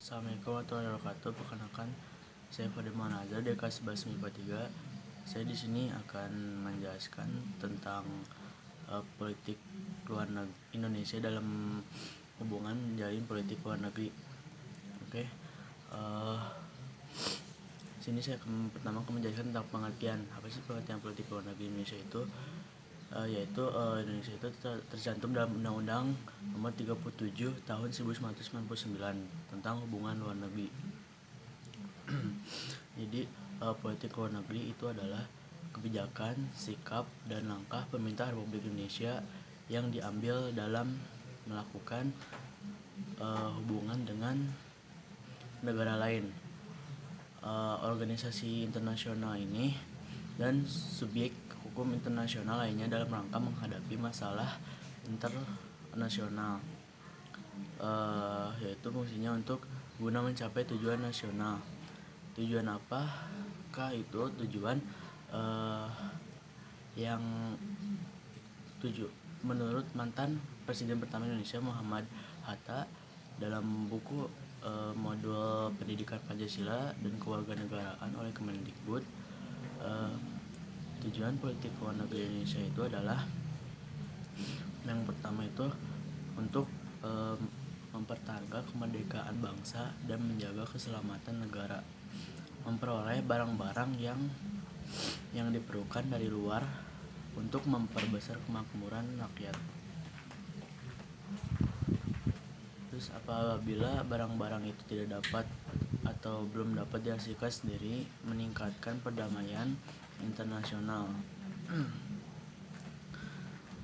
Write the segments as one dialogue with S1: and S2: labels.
S1: Assalamualaikum warahmatullahi wabarakatuh. Perkenalkan, saya Fadil Manazar dari kelas 11 MIPA 3. Saya di sini akan menjelaskan tentang politik luar negeri Indonesia dalam hubungan menjalin politik luar negeri. Oke. Sini saya pertama akan menjelaskan tentang pengertian. Apa sih pengertian politik luar negeri Indonesia itu? Yaitu Indonesia itu tercantum dalam Undang-Undang Nomor 37 Tahun 1999 tentang hubungan luar negeri. Jadi politik luar negeri itu adalah kebijakan, sikap, dan langkah pemerintah Republik Indonesia yang diambil dalam melakukan hubungan dengan negara lain, organisasi internasional ini, dan subjek hukum internasional lainnya dalam rangka menghadapi masalah internasional, yaitu fungsinya untuk guna mencapai tujuan nasional. Tujuan apakah itu? Tujuan yang menurut mantan Presiden pertama Indonesia Muhammad Hatta dalam buku modul pendidikan Pancasila dan kewarganegaraan oleh Kemendikbud, tujuan politik luar negeri Indonesia itu adalah yang pertama itu untuk mempertahankan kemerdekaan bangsa dan menjaga keselamatan negara, memperoleh barang-barang yang diperlukan dari luar untuk memperbesar kemakmuran rakyat. Terus apabila barang-barang itu tidak dapat atau belum dapat dihasilkan sendiri, meningkatkan perdamaian internasional,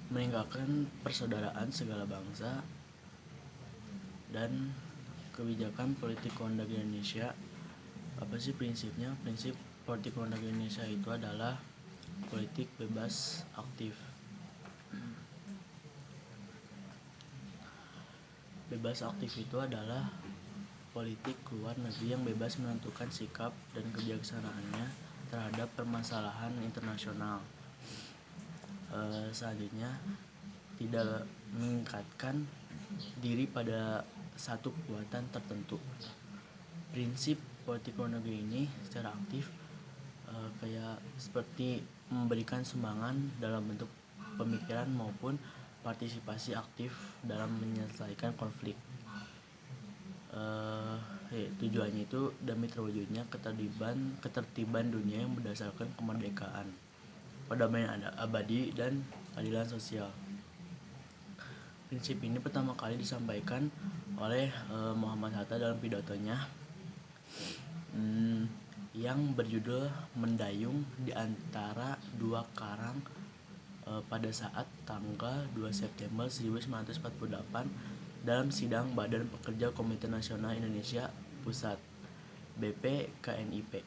S1: meninggalkan persaudaraan segala bangsa, dan kebijakan politik luar negeri Indonesia. Apa sih prinsipnya? Prinsip politik luar negeri Indonesia itu adalah politik bebas aktif. Bebas aktif itu adalah politik luar negeri yang bebas menentukan sikap dan kebijaksanaannya terhadap permasalahan internasional. Selanjutnya, tidak mengikatkan diri pada satu kekuatan tertentu. Prinsip politik luar negeri ini secara aktif kayak seperti memberikan sumbangan dalam bentuk pemikiran maupun partisipasi aktif dalam menyelesaikan konflik. Tujuannya itu demi terwujudnya ketertiban dunia yang berdasarkan kemerdekaan, perdamaian abadi, dan keadilan sosial. Prinsip ini pertama kali disampaikan oleh Muhammad Hatta dalam pidatonya yang berjudul Mendayung di Antara Dua Karang pada saat tanggal 2 September 1948 dalam sidang Badan Pekerja Komite Nasional Indonesia Pusat BPKNIP.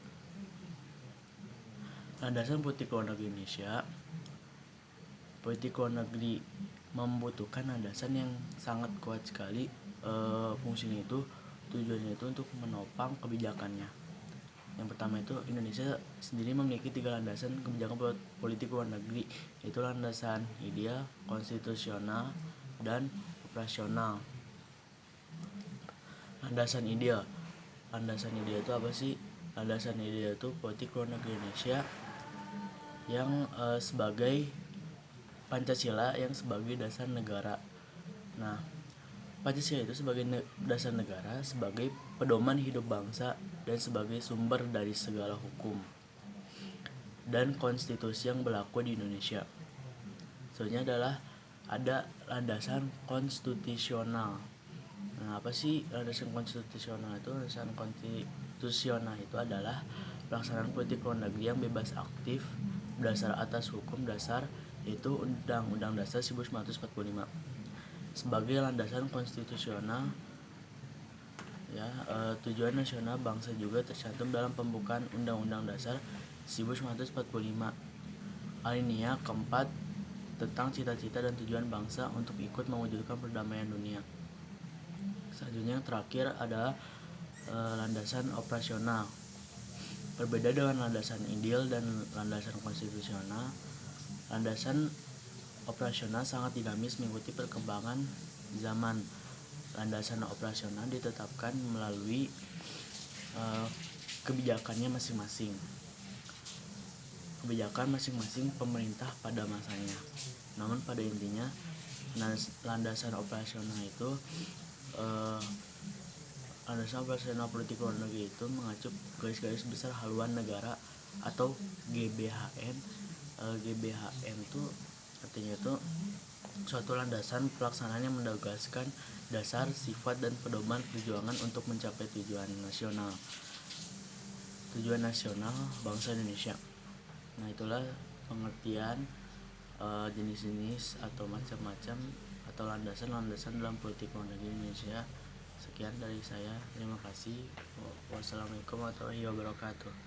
S1: Landasan politik luar negeri Indonesia. Politik luar negeri membutuhkan landasan yang sangat kuat sekali. Fungsinya itu, tujuannya itu untuk menopang kebijakannya. Yang pertama itu, Indonesia sendiri memiliki 3 landasan kebijakan politik luar negeri, yaitu landasan ideal, konstitusional, dan operasional. Landasan ideal itu apa sih? Landasan ideal itu politik luar negeri Indonesia yang sebagai Pancasila yang sebagai dasar negara. Nah, Pancasila itu sebagai dasar negara, sebagai pedoman hidup bangsa, dan sebagai sumber dari segala hukum dan konstitusi yang berlaku di Indonesia. Soalnya adalah ada landasan konstitusional. Nah, apa sih landasan konstitusional itu? Landasan konstitusional itu adalah pelaksanaan politik luar negeri yang bebas aktif berdasar atas hukum dasar, yaitu Undang-Undang Dasar 1945. Sebagai landasan konstitusional, tujuan nasional bangsa juga tercantum dalam pembukaan Undang-Undang Dasar 1945 alinea keempat tentang cita-cita dan tujuan bangsa untuk ikut mewujudkan perdamaian dunia. Selanjutnya yang terakhir adalah landasan operasional. Berbeda dengan landasan ideal dan landasan konstitusional, landasan operasional sangat dinamis mengikuti perkembangan zaman. landasan operasional ditetapkan melalui kebijakannya masing-masing. Kebijakan masing-masing pemerintah pada masanya. Namun pada intinya landasan operasional itu landasan operasional politik luar negeri itu mengacu garis-garis besar haluan negara atau GBHN. GBHN itu artinya itu suatu landasan pelaksanaan yang menegaskan dasar, sifat, dan pedoman perjuangan untuk mencapai tujuan nasional bangsa Indonesia. Nah, itulah pengertian jenis-jenis atau macam-macam atau landasan-landasan dalam politik luar negeri Indonesia. Sekian dari saya, terima kasih. Wassalamualaikum warahmatullahi wabarakatuh.